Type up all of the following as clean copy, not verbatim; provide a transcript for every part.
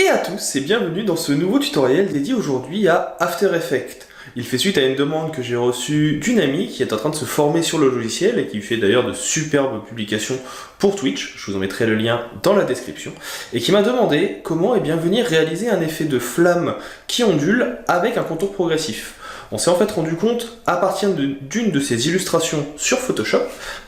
Et à tous et bienvenue dans ce nouveau tutoriel dédié aujourd'hui à After Effects. Il fait suite à une demande que j'ai reçue d'une amie qui est en train de se former sur le logiciel et qui fait d'ailleurs de superbes publications pour Twitch, je vous en mettrai le lien dans la description, et qui m'a demandé comment venir réaliser un effet de flamme qui ondule avec un contour progressif. On s'est en fait rendu compte, à partir d'une de ces illustrations sur Photoshop,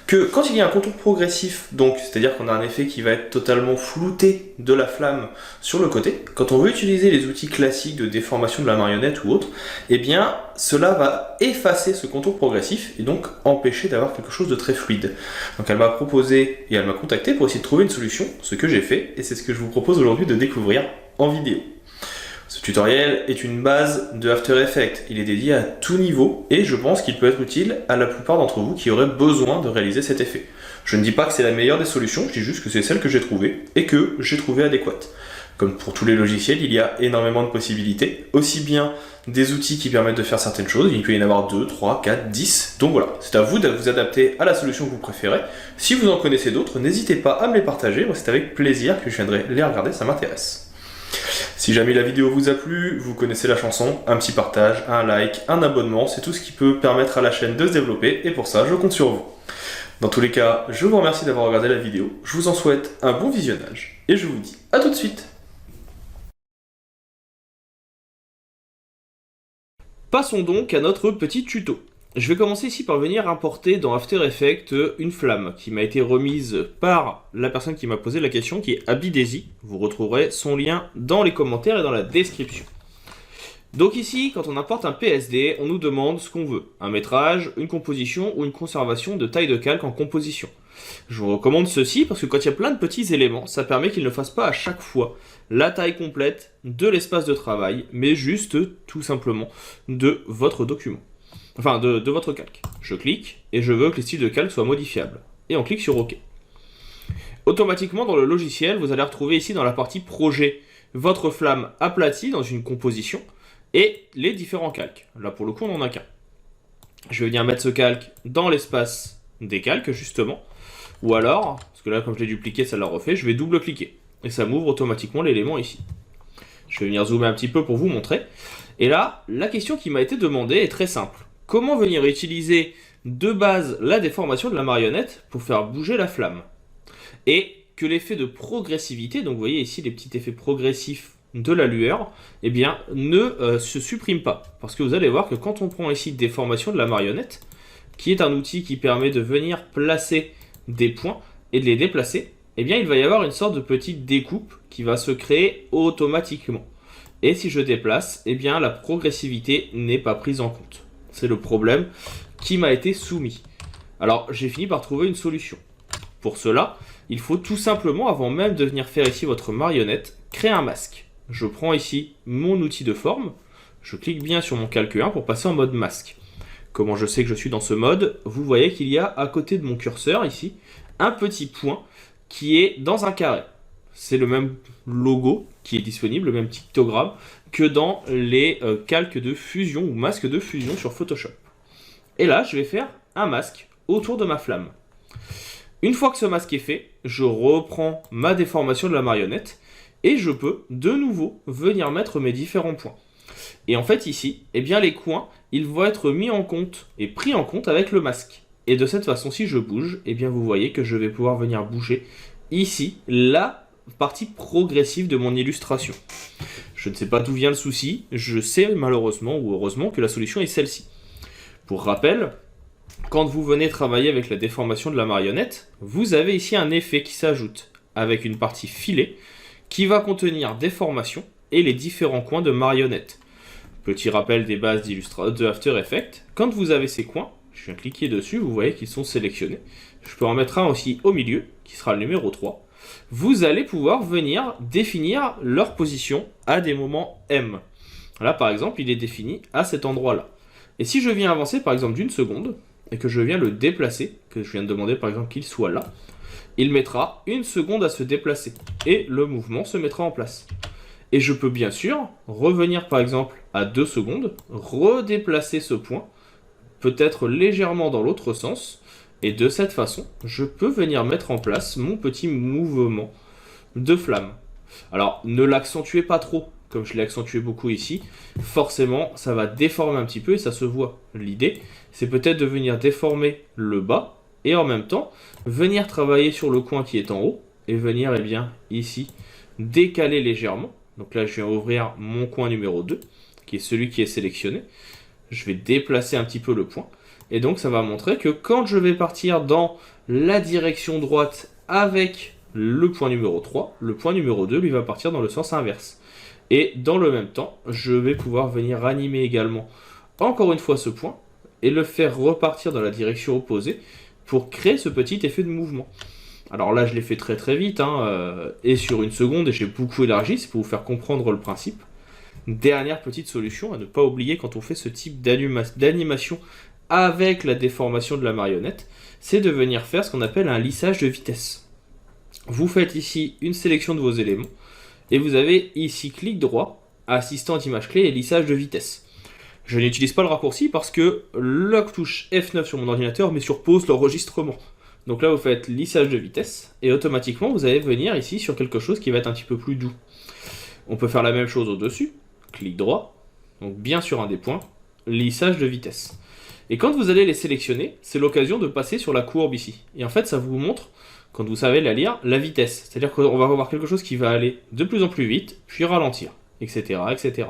que quand il y a un contour progressif, donc c'est-à-dire qu'on a un effet qui va être totalement flouté de la flamme sur le côté, quand on veut utiliser les outils classiques de déformation de la marionnette ou autre, eh bien cela va effacer ce contour progressif et donc empêcher d'avoir quelque chose de très fluide. Donc elle m'a proposé et elle m'a contacté pour essayer de trouver une solution, ce que j'ai fait, et c'est ce que je vous propose aujourd'hui de découvrir en vidéo. Ce tutoriel est une base de After Effects, il est dédié à tout niveau et je pense qu'il peut être utile à la plupart d'entre vous qui auraient besoin de réaliser cet effet. Je ne dis pas que c'est la meilleure des solutions, je dis juste que c'est celle que j'ai trouvée et que j'ai trouvée adéquate. Comme pour tous les logiciels, il y a énormément de possibilités, aussi bien des outils qui permettent de faire certaines choses, il peut y en avoir 2, 3, 4, 10, donc voilà, c'est à vous de vous adapter à la solution que vous préférez. Si vous en connaissez d'autres, n'hésitez pas à me les partager, moi c'est avec plaisir que je viendrai les regarder, ça m'intéresse. Si jamais la vidéo vous a plu, vous connaissez la chanson, un petit partage, un like, un abonnement, c'est tout ce qui peut permettre à la chaîne de se développer et pour ça, je compte sur vous. Dans tous les cas, je vous remercie d'avoir regardé la vidéo, je vous en souhaite un bon visionnage et je vous dis à tout de suite. Passons donc à notre petit tuto. Je vais commencer ici par venir importer dans After Effects une flamme qui m'a été remise par la personne qui m'a posé la question, qui est Abidesi. Vous retrouverez son lien dans les commentaires et dans la description. Donc ici, quand on importe un PSD, on nous demande ce qu'on veut. Un métrage, une composition ou une conservation de taille de calque en composition. Je vous recommande ceci parce que quand il y a plein de petits éléments, ça permet qu'il ne fasse pas à chaque fois la taille complète de l'espace de travail, mais juste tout simplement de votre document. Enfin, de votre calque. Je clique et je veux que les styles de calque soient modifiables. Et on clique sur OK. Automatiquement, dans le logiciel, vous allez retrouver ici dans la partie projet votre flamme aplatie dans une composition et les différents calques. Là, pour le coup, on n'en a qu'un. Je vais venir mettre ce calque dans l'espace des calques, justement. Ou alors, parce que là, comme je l'ai dupliqué, ça l'a refait, je vais double-cliquer. Et ça m'ouvre automatiquement l'élément ici. Je vais venir zoomer un petit peu pour vous montrer. Et là, la question qui m'a été demandée est très simple. Comment venir utiliser de base la déformation de la marionnette pour faire bouger la flamme? Et que l'effet de progressivité, donc vous voyez ici les petits effets progressifs de la lueur, eh bien ne se supprime pas. Parce que vous allez voir que quand on prend ici déformation de la marionnette, qui est un outil qui permet de venir placer des points et de les déplacer, eh bien il va y avoir une sorte de petite découpe qui va se créer automatiquement. Et si je déplace, eh bien la progressivité n'est pas prise en compte. C'est le problème qui m'a été soumis. Alors, j'ai fini par trouver une solution. Pour cela, il faut tout simplement, avant même de venir faire ici votre marionnette, créer un masque. Je prends ici mon outil de forme, je clique bien sur mon calque 1 pour passer en mode masque. Comment je sais que je suis dans ce mode? Vous voyez qu'il y a à côté de mon curseur ici, un petit point qui est dans un carré. C'est le même logo qui est disponible, le même pictogramme, que dans les calques de fusion ou masques de fusion sur Photoshop. Et là, je vais faire un masque autour de ma flamme. Une fois que ce masque est fait, je reprends ma déformation de la marionnette et je peux de nouveau venir mettre mes différents points. Et en fait ici, eh bien, les coins, ils vont être mis en compte et pris en compte avec le masque. Et de cette façon, si je bouge, eh bien, vous voyez que je vais pouvoir venir bouger ici la partie progressive de mon illustration. Je ne sais pas d'où vient le souci, je sais malheureusement ou heureusement que la solution est celle-ci. Pour rappel, quand vous venez travailler avec la déformation de la marionnette, vous avez ici un effet qui s'ajoute avec une partie filet qui va contenir déformation et les différents coins de marionnette. Petit rappel des bases de After Effects, quand vous avez ces coins, je viens cliquer dessus, vous voyez qu'ils sont sélectionnés. Je peux en mettre un aussi au milieu, qui sera le numéro 3. Vous allez pouvoir venir définir leur position à des moments M. Là, par exemple, il est défini à cet endroit-là. Et si je viens avancer, par exemple, d'une seconde, et que je viens le déplacer, que je viens de demander, par exemple, qu'il soit là, il mettra une seconde à se déplacer, et le mouvement se mettra en place. Et je peux bien sûr revenir, par exemple, à 2 secondes, redéplacer ce point, peut-être légèrement dans l'autre sens, et de cette façon, je peux venir mettre en place mon petit mouvement de flamme. Alors, ne l'accentuez pas trop, comme je l'ai accentué beaucoup ici. Forcément, ça va déformer un petit peu et ça se voit. L'idée, c'est peut-être de venir déformer le bas et en même temps, venir travailler sur le coin qui est en haut et venir, eh bien, ici, décaler légèrement. Donc là, je viens ouvrir mon coin numéro 2, qui est celui qui est sélectionné. Je vais déplacer un petit peu le point. Et donc, ça va montrer que quand je vais partir dans la direction droite avec le point numéro 3, le point numéro 2, lui, va partir dans le sens inverse. Et dans le même temps, je vais pouvoir venir animer également encore une fois ce point et le faire repartir dans la direction opposée pour créer ce petit effet de mouvement. Alors là, je l'ai fait très très vite, et sur une seconde, et j'ai beaucoup élargi, c'est pour vous faire comprendre le principe. Dernière petite solution à ne pas oublier quand on fait ce type d'animation avec la déformation de la marionnette, c'est de venir faire ce qu'on appelle un lissage de vitesse. Vous faites ici une sélection de vos éléments, et vous avez ici clic droit, assistant d'image clé et lissage de vitesse. Je n'utilise pas le raccourci parce que la touche F9 sur mon ordinateur met sur pause l'enregistrement. Donc là, vous faites lissage de vitesse et automatiquement, vous allez venir ici sur quelque chose qui va être un petit peu plus doux. On peut faire la même chose au-dessus. Clic droit, donc bien sur un des points, lissage de vitesse. Et quand vous allez les sélectionner, c'est l'occasion de passer sur la courbe ici. Et en fait, ça vous montre, quand vous savez la lire, la vitesse. C'est-à-dire qu'on va avoir quelque chose qui va aller de plus en plus vite, puis ralentir, etc., etc.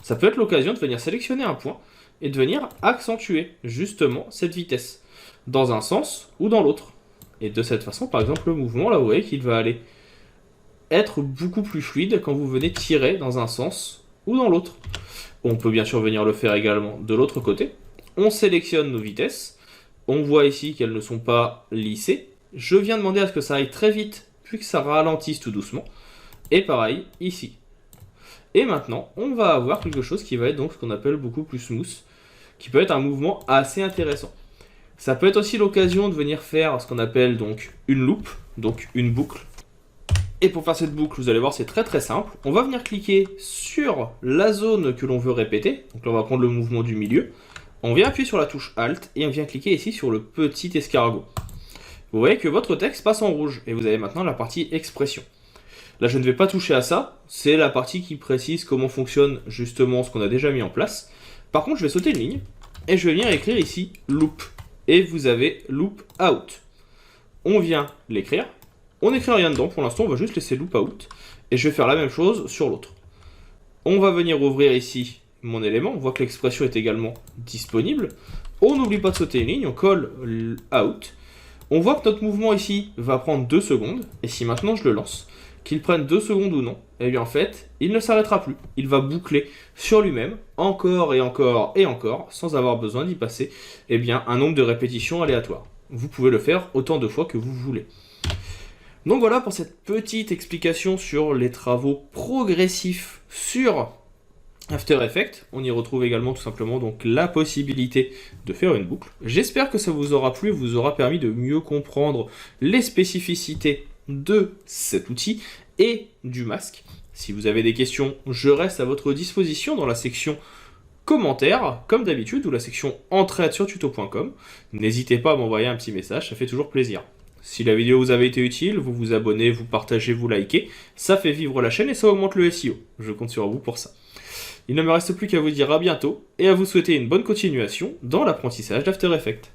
Ça peut être l'occasion de venir sélectionner un point et de venir accentuer justement cette vitesse dans un sens ou dans l'autre. Et de cette façon, par exemple, le mouvement, là, vous voyez qu'il va aller être beaucoup plus fluide quand vous venez tirer dans un sens ou dans l'autre. On peut bien sûr venir le faire également de l'autre côté. On sélectionne nos vitesses. On voit ici qu'elles ne sont pas lissées. Je viens demander à ce que ça aille très vite, puis que ça ralentisse tout doucement. Et pareil, ici. Et maintenant, on va avoir quelque chose qui va être donc ce qu'on appelle beaucoup plus smooth, qui peut être un mouvement assez intéressant. Ça peut être aussi l'occasion de venir faire ce qu'on appelle donc une loupe, donc une boucle. Et pour faire cette boucle, vous allez voir, c'est très très simple. On va venir cliquer sur la zone que l'on veut répéter. Donc là, on va prendre le mouvement du milieu. On vient appuyer sur la touche Alt et on vient cliquer ici sur le petit escargot. Vous voyez que votre texte passe en rouge et vous avez maintenant la partie expression. Là, je ne vais pas toucher à ça. C'est la partie qui précise comment fonctionne justement ce qu'on a déjà mis en place. Par contre, je vais sauter une ligne et je vais venir écrire ici loop. Et vous avez loop out. On vient l'écrire. On n'écrit rien dedans pour l'instant, on va juste laisser loop out. Et je vais faire la même chose sur l'autre. On va venir ouvrir ici mon élément. On voit que l'expression est également disponible. On n'oublie pas de sauter une ligne, on colle out. On voit que notre mouvement ici va prendre 2 secondes. Et si maintenant je le lance, qu'il prenne 2 secondes ou non, et bien en fait, il ne s'arrêtera plus. Il va boucler sur lui-même, encore et encore et encore, sans avoir besoin d'y passer un nombre de répétitions aléatoires. Vous pouvez le faire autant de fois que vous voulez. Donc voilà pour cette petite explication sur les travaux progressifs sur After Effects. On y retrouve également tout simplement donc la possibilité de faire une boucle. J'espère que ça vous aura plu, vous aura permis de mieux comprendre les spécificités de cet outil et du masque. Si vous avez des questions, je reste à votre disposition dans la section commentaires, comme d'habitude, ou la section entraide sur tuto.com. N'hésitez pas à m'envoyer un petit message, ça fait toujours plaisir. Si la vidéo vous avait été utile, vous vous abonnez, vous partagez, vous likez, ça fait vivre la chaîne et ça augmente le SEO. Je compte sur vous pour ça. Il ne me reste plus qu'à vous dire à bientôt et à vous souhaiter une bonne continuation dans l'apprentissage d'After Effects.